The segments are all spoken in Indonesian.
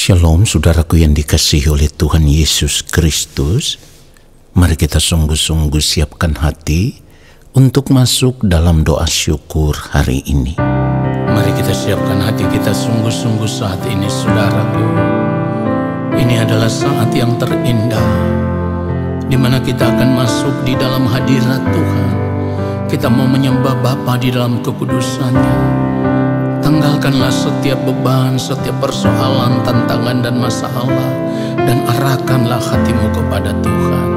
Shalom saudaraku yang dikasihi oleh Tuhan Yesus Kristus. Mari kita sungguh-sungguh siapkan hati untuk masuk dalam doa syukur hari ini. Mari kita siapkan hati kita sungguh-sungguh saat ini saudaraku. Ini adalah saat yang terindah di mana kita akan masuk di dalam hadirat Tuhan. Kita mau menyembah Bapa di dalam kekudusannya. Tanggalkanlah setiap beban, setiap persoalan, tantangan dan masalah, dan arahkanlah hatimu kepada Tuhan.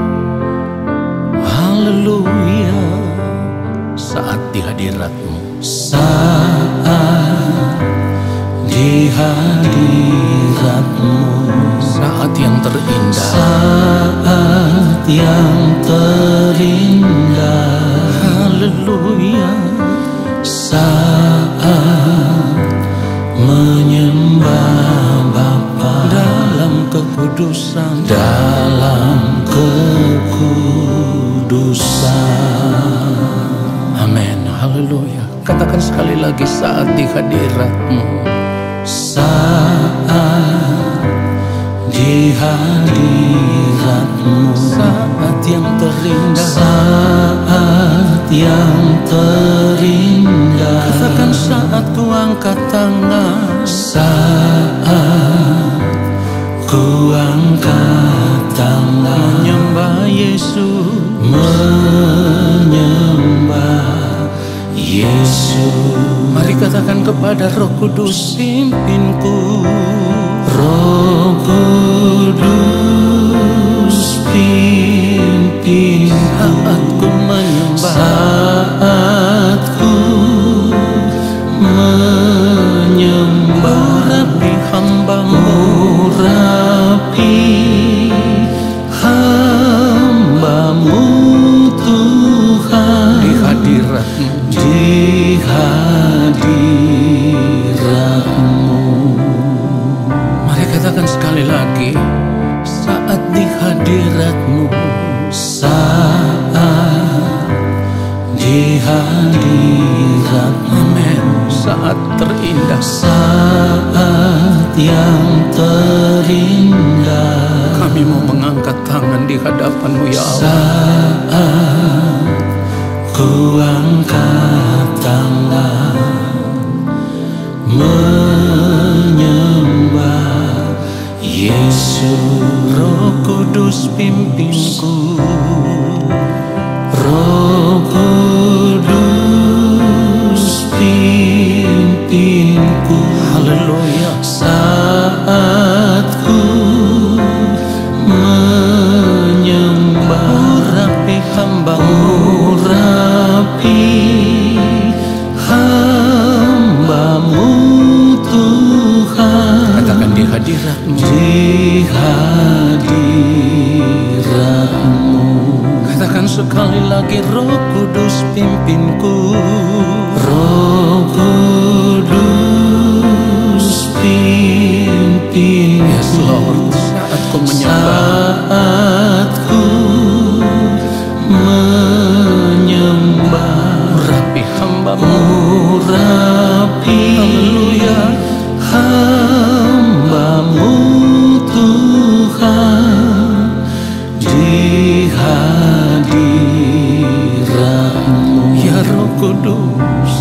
Haleluya. Saat di hadirat-Mu, saat di hadirat-Mu, saat yang terindah, saat yang terindah. haleluya. Saat menyembah Bapa Dalam kekudusan, dalam kekudusan. amin, haleluya. Katakan sekali lagi, saat di hadirat-Mu, Saat di hadirat-Mu, saat yang terindah, saat yang terindah. katakan saat ku angkat tangan, Saat ku angkat tangan menyembah Yesus, menyembah Yesus. mari katakan kepada Roh Kudus, pimpinku. Roh Kudus pimpin Saat ku menyembah, saat ku menyembah. urapi hamba-Mu, Urapi hamba-Mu Tuhan, di hadirat-Mu, di hadirat-Mu. mari katakan sekali lagi, saat di hadirat-Mu, Saat di hadirat-Mu, amin. Saat terindah, saat yang terindah. kami mau mengangkat tangan di hadapan-Mu ya Allah. Saat ku angkat tangan menyembah Yesus. Roh Kudus pimpinku, Roh Kudus pimpinku. haleluya. Saat ku menyembah, Urapi hamba-Mu, urapi hamba-Mu Tuhan, katakan di hadirat-Mu, di hadirat-Mu. katakan sekali lagi, Roh Kudus pimpinku. Roh Kudus pimpin. Yes Lord, saat ku menyembah, Saat ku menyembah, urapi hamba-Mu, urapi haleluya. hamba-Mu Tuhan, di hadirat-Mu. Ya Roh Kudus,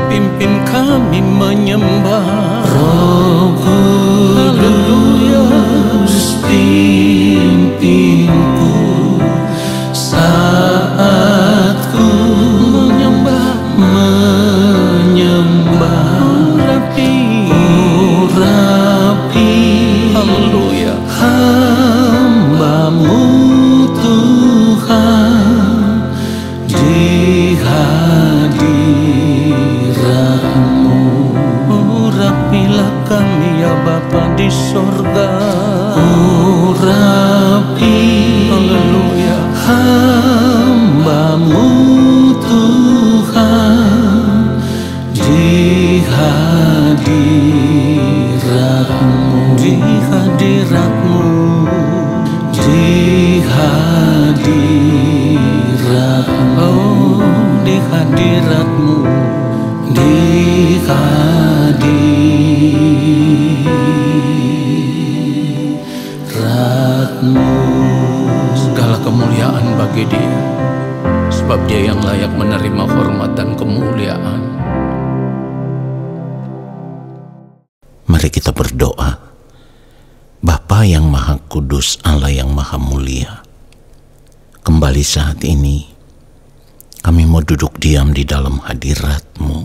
pimpin kami menyembah. Roh Kudus pimpinku saat ku menyembah, urapi Haleluya. hamba-Mu Tuhan, di hadirat-Mu. Urapilah kami ya Bapa di sorga. Urapi Haleluya. hamba-Mu Tuhan, di hadirat-Mu. Di hadirat-Mu, Di hadirat-Mu. oh di hadirat-Mu, Di hadirat kemuliaan. Mari kita berdoa. Bapa yang Maha Kudus, Allah yang Maha Mulia, kembali saat ini kami mau duduk diam di dalam hadirat-Mu,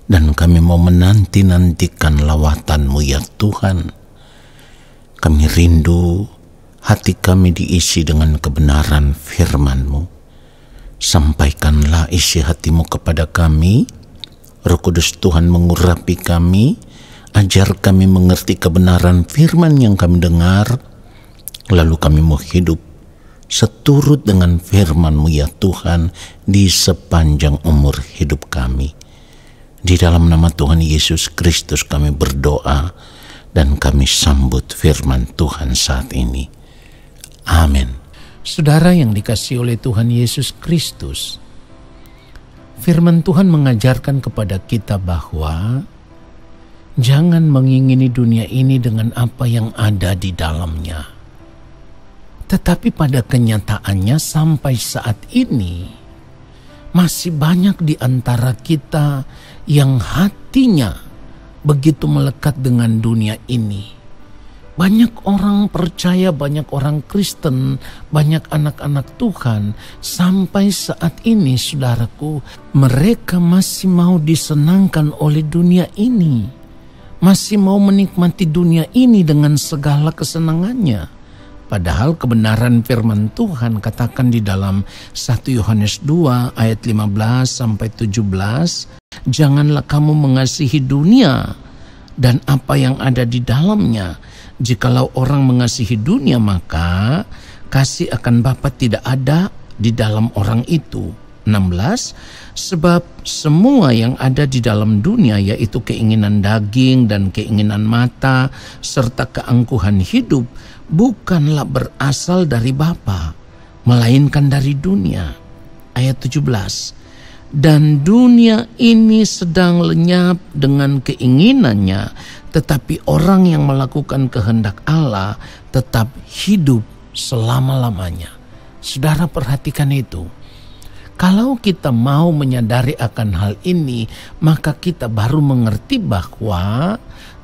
dan kami mau menanti-nantikan lawatan-Mu ya Tuhan. Kami rindu hati kami diisi dengan kebenaran firman-Mu. Sampaikanlah isi hati-Mu kepada kami. Roh Kudus Tuhan mengurapi kami, ajar kami mengerti kebenaran firman yang kami dengar, lalu kami mau hidup seturut dengan firman-Mu ya Tuhan di sepanjang umur hidup kami. Di dalam nama Tuhan Yesus Kristus kami berdoa dan kami sambut firman Tuhan saat ini. Amin. Saudara yang dikasihi oleh Tuhan Yesus Kristus, firman Tuhan mengajarkan kepada kita bahwa jangan mengingini dunia ini dengan apa yang ada di dalamnya. Tetapi pada kenyataannya sampai saat ini masih banyak di antara kita yang hatinya begitu melekat dengan dunia ini. Banyak orang percaya, banyak orang Kristen, banyak anak-anak Tuhan sampai saat ini, saudaraku, mereka masih mau disenangkan oleh dunia ini. Masih mau menikmati dunia ini dengan segala kesenangannya. Padahal kebenaran firman Tuhan katakan di dalam 1 Yohanes 2 ayat 15 sampai 17, janganlah kamu mengasihi dunia dan apa yang ada di dalamnya. Jikalau orang mengasihi dunia, maka kasih akan Bapa tidak ada di dalam orang itu. 16, sebab semua yang ada di dalam dunia, yaitu keinginan daging dan keinginan mata serta keangkuhan hidup, bukanlah berasal dari Bapa, melainkan dari dunia. Ayat 17, dan dunia ini sedang lenyap dengan keinginannya, tetapi orang yang melakukan kehendak Allah tetap hidup selama-lamanya. Saudara, perhatikan itu. Kalau kita mau menyadari akan hal ini, maka kita baru mengerti bahwa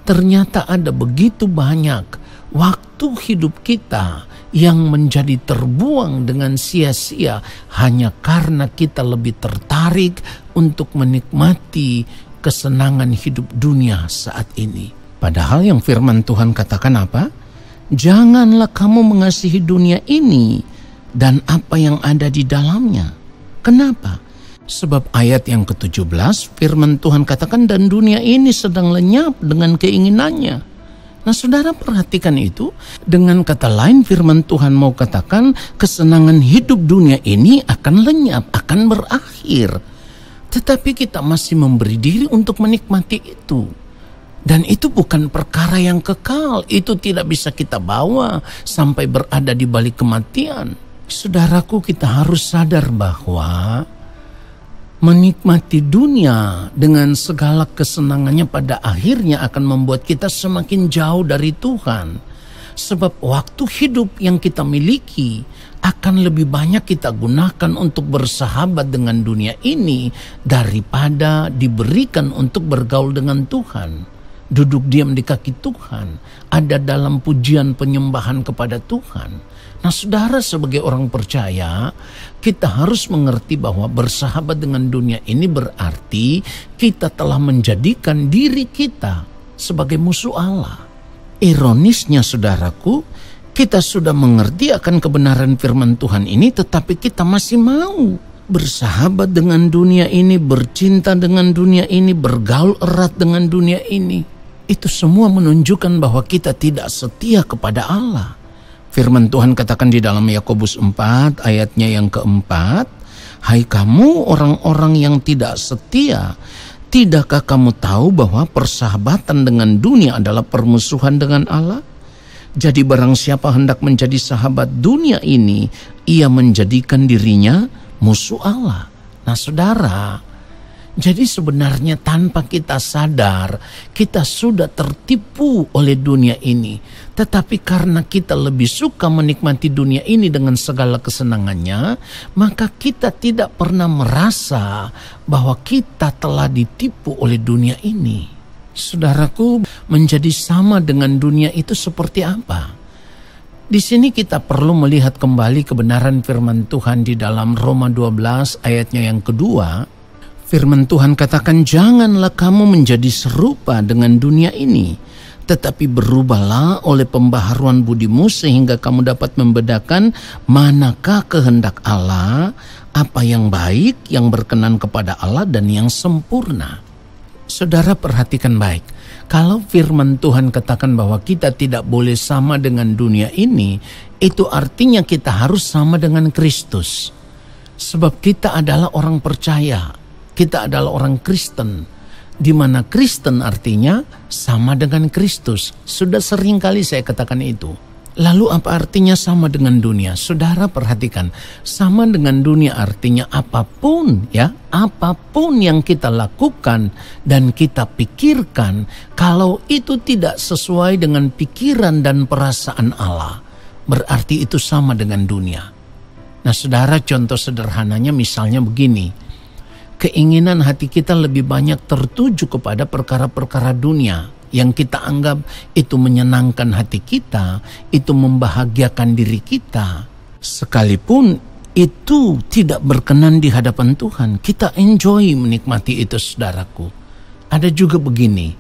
ternyata ada begitu banyak waktu hidup kita yang menjadi terbuang dengan sia-sia hanya karena kita lebih tertarik untuk menikmati kesenangan hidup dunia saat ini. Padahal yang firman Tuhan katakan apa? Janganlah kamu mengasihi dunia ini dan apa yang ada di dalamnya. Kenapa? Sebab ayat yang ke-17 firman Tuhan katakan dan dunia ini sedang lenyap dengan keinginannya. Nah, saudara, perhatikan itu. Dengan kata lain firman Tuhan mau katakan kesenangan hidup dunia ini akan lenyap, akan berakhir. Tetapi kita masih memberi diri untuk menikmati itu. Dan itu bukan perkara yang kekal. Itu tidak bisa kita bawa sampai berada di balik kematian. Saudaraku, kita harus sadar bahwa menikmati dunia dengan segala kesenangannya pada akhirnya akan membuat kita semakin jauh dari Tuhan. Sebab waktu hidup yang kita miliki akan lebih banyak kita gunakan untuk bersahabat dengan dunia ini daripada diberikan untuk bergaul dengan Tuhan. Duduk diam di kaki Tuhan, ada dalam pujian penyembahan kepada Tuhan. Nah, saudara, sebagai orang percaya, kita harus mengerti bahwa bersahabat dengan dunia ini berarti kita telah menjadikan diri kita sebagai musuh Allah. Ironisnya, saudaraku, kita sudah mengerti akan kebenaran firman Tuhan ini, tetapi kita masih mau bersahabat dengan dunia ini, bercinta dengan dunia ini, bergaul erat dengan dunia ini. Itu semua menunjukkan bahwa kita tidak setia kepada Allah. Firman Tuhan katakan di dalam Yakobus 4 ayatnya yang keempat, hai kamu orang-orang yang tidak setia, tidakkah kamu tahu bahwa persahabatan dengan dunia adalah permusuhan dengan Allah? Jadi barang siapa hendak menjadi sahabat dunia ini, ia menjadikan dirinya musuh Allah. Nah, saudara, Jadi sebenarnya tanpa kita sadar, kita sudah tertipu oleh dunia ini. Tetapi karena kita lebih suka menikmati dunia ini dengan segala kesenangannya, maka kita tidak pernah merasa bahwa kita telah ditipu oleh dunia ini. Saudaraku, menjadi sama dengan dunia itu seperti apa? Di sini kita perlu melihat kembali kebenaran firman Tuhan di dalam Roma 12 ayatnya yang kedua. Firman Tuhan katakan, janganlah kamu menjadi serupa dengan dunia ini, tetapi berubahlah oleh pembaharuan budimu sehingga kamu dapat membedakan manakah kehendak Allah, apa yang baik, yang berkenan kepada Allah dan yang sempurna. Saudara perhatikan baik, kalau firman Tuhan katakan bahwa kita tidak boleh sama dengan dunia ini, itu artinya kita harus sama dengan Kristus. Sebab kita adalah orang percaya. Kita adalah orang Kristen, di mana Kristen artinya sama dengan Kristus. Sudah sering kali saya katakan itu. Lalu apa artinya sama dengan dunia? Saudara perhatikan, sama dengan dunia artinya apapun yang kita lakukan dan kita pikirkan, kalau itu tidak sesuai dengan pikiran dan perasaan Allah, berarti itu sama dengan dunia. Nah saudara, contoh sederhananya misalnya begini. Keinginan hati kita lebih banyak tertuju kepada perkara-perkara dunia yang kita anggap itu menyenangkan hati kita, itu membahagiakan diri kita. Sekalipun itu tidak berkenan di hadapan Tuhan, kita enjoy menikmati itu, saudaraku. Ada juga begini,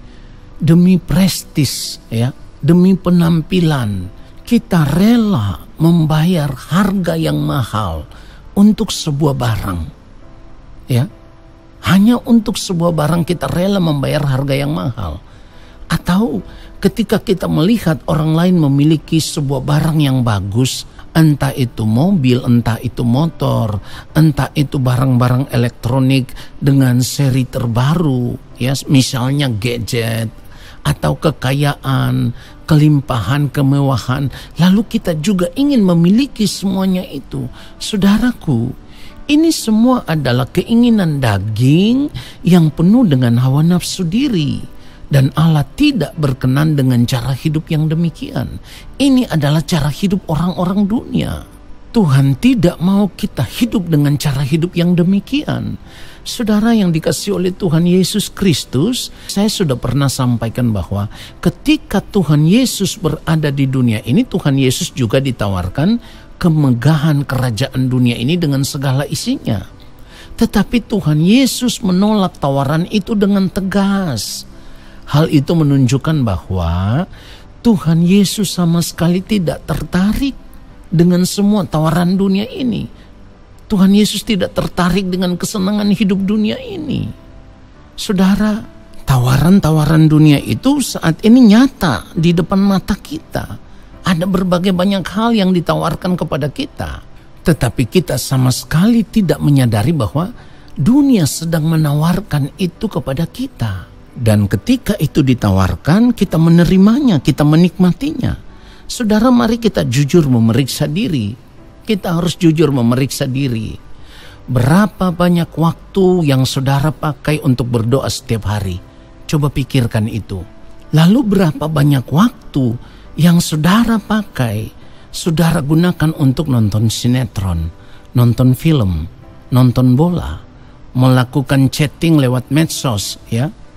demi prestis, demi penampilan, kita rela membayar harga yang mahal untuk sebuah barang, Hanya untuk sebuah barang kita rela membayar harga yang mahal. Atau ketika kita melihat orang lain memiliki sebuah barang yang bagus, entah itu mobil, entah itu motor, entah itu barang-barang elektronik dengan seri terbaru, misalnya gadget, atau kekayaan, kelimpahan, kemewahan, lalu kita juga ingin memiliki semuanya itu. Saudaraku, ini semua adalah keinginan daging yang penuh dengan hawa nafsu diri. Dan Allah tidak berkenan dengan cara hidup yang demikian. Ini adalah cara hidup orang-orang dunia. Tuhan tidak mau kita hidup dengan cara hidup yang demikian. Saudara yang dikasihi oleh Tuhan Yesus Kristus, saya sudah pernah sampaikan bahwa ketika Tuhan Yesus berada di dunia ini, Tuhan Yesus juga ditawarkan kemegahan kerajaan dunia ini dengan segala isinya. Tetapi Tuhan Yesus menolak tawaran itu dengan tegas. Hal itu menunjukkan bahwa Tuhan Yesus sama sekali tidak tertarik dengan semua tawaran dunia ini. Tuhan Yesus tidak tertarik dengan kesenangan hidup dunia ini. Saudara, tawaran-tawaran dunia itu saat ini nyata di depan mata kita. Ada berbagai banyak hal yang ditawarkan kepada kita. Tetapi kita sama sekali tidak menyadari bahwa dunia sedang menawarkan itu kepada kita. Dan ketika itu ditawarkan, kita menerimanya, kita menikmatinya. Saudara, mari kita jujur memeriksa diri. Kita harus jujur memeriksa diri. Berapa banyak waktu yang saudara pakai untuk berdoa setiap hari? Coba pikirkan itu. Lalu berapa banyak waktu yang saudara pakai, saudara gunakan untuk nonton sinetron, nonton film, nonton bola, melakukan chatting lewat medsos,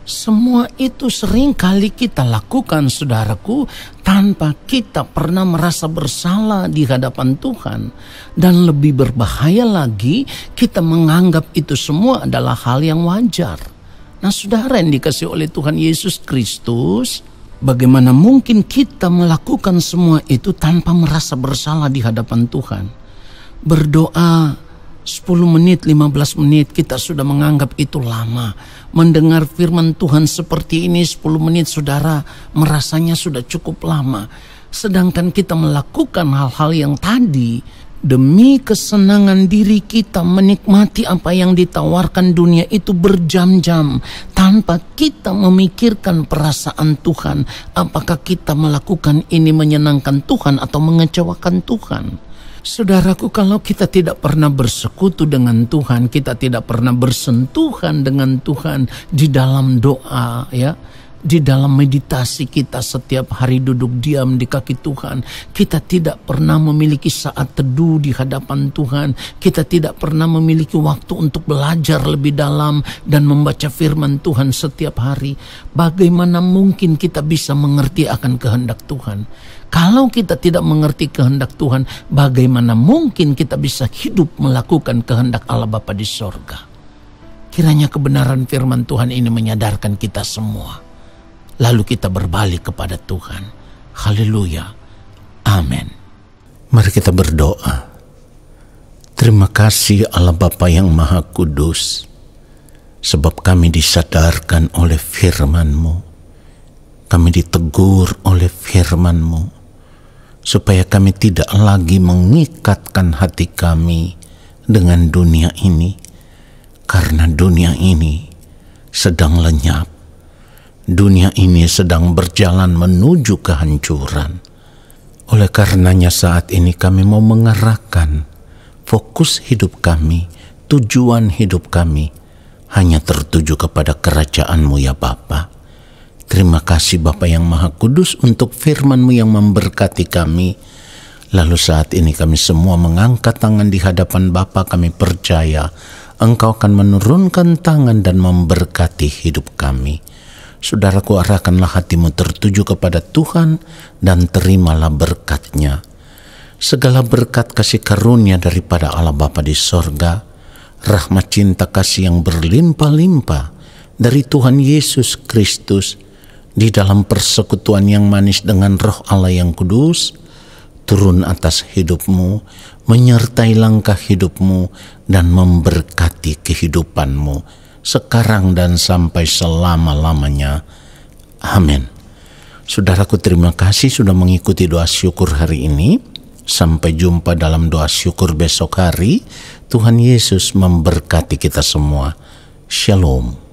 Semua itu sering kali kita lakukan, saudaraku, tanpa kita pernah merasa bersalah di hadapan Tuhan. Dan lebih berbahaya lagi, kita menganggap itu semua adalah hal yang wajar. Nah, saudara yang dikasihi oleh Tuhan Yesus Kristus, bagaimana mungkin kita melakukan semua itu tanpa merasa bersalah di hadapan Tuhan? Berdoa 10 menit, 15 menit kita sudah menganggap itu lama. Mendengar firman Tuhan seperti ini 10 menit saudara merasanya sudah cukup lama. Sedangkan kita melakukan hal-hal yang tadi demi kesenangan diri kita, menikmati apa yang ditawarkan dunia itu berjam-jam tanpa kita memikirkan perasaan Tuhan. Apakah kita melakukan ini menyenangkan Tuhan atau mengecewakan Tuhan? Saudaraku, kalau kita tidak pernah bersekutu dengan Tuhan, kita tidak pernah bersentuhan dengan Tuhan di dalam doa, ya, di dalam meditasi kita setiap hari duduk diam di kaki Tuhan, kita tidak pernah memiliki saat teduh di hadapan Tuhan, kita tidak pernah memiliki waktu untuk belajar lebih dalam dan membaca firman Tuhan setiap hari, bagaimana mungkin kita bisa mengerti akan kehendak Tuhan? Kalau kita tidak mengerti kehendak Tuhan, bagaimana mungkin kita bisa hidup melakukan kehendak Allah Bapa di sorga? Kiranya kebenaran firman Tuhan ini menyadarkan kita semua. Lalu kita berbalik kepada Tuhan. Haleluya. Amin. Mari kita berdoa. Terima kasih Allah Bapa yang Maha Kudus, sebab kami disadarkan oleh firman-Mu. Kami ditegur oleh firman-Mu, supaya kami tidak lagi mengikatkan hati kami dengan dunia ini, karena dunia ini sedang lenyap. Dunia ini sedang berjalan menuju kehancuran. Oleh karenanya saat ini kami mau mengarahkan fokus hidup kami, tujuan hidup kami hanya tertuju kepada kerajaan-Mu ya Bapa. Terima kasih Bapa yang Maha Kudus untuk firman-Mu yang memberkati kami. Lalu saat ini kami semua mengangkat tangan di hadapan Bapa, kami percaya Engkau akan menurunkan tangan dan memberkati hidup kami. Saudaraku, arahkanlah hatimu tertuju kepada Tuhan dan terimalah berkat-Nya. Segala berkat kasih karunia daripada Allah Bapa di sorga, rahmat cinta kasih yang berlimpah-limpah dari Tuhan Yesus Kristus, di dalam persekutuan yang manis dengan Roh Allah yang kudus, turun atas hidupmu, menyertai langkah hidupmu, dan memberkati kehidupanmu sekarang dan sampai selama-lamanya. Amin. Saudaraku, terima kasih sudah mengikuti doa syukur hari ini. Sampai jumpa dalam doa syukur besok hari. Tuhan Yesus memberkati kita semua. Shalom.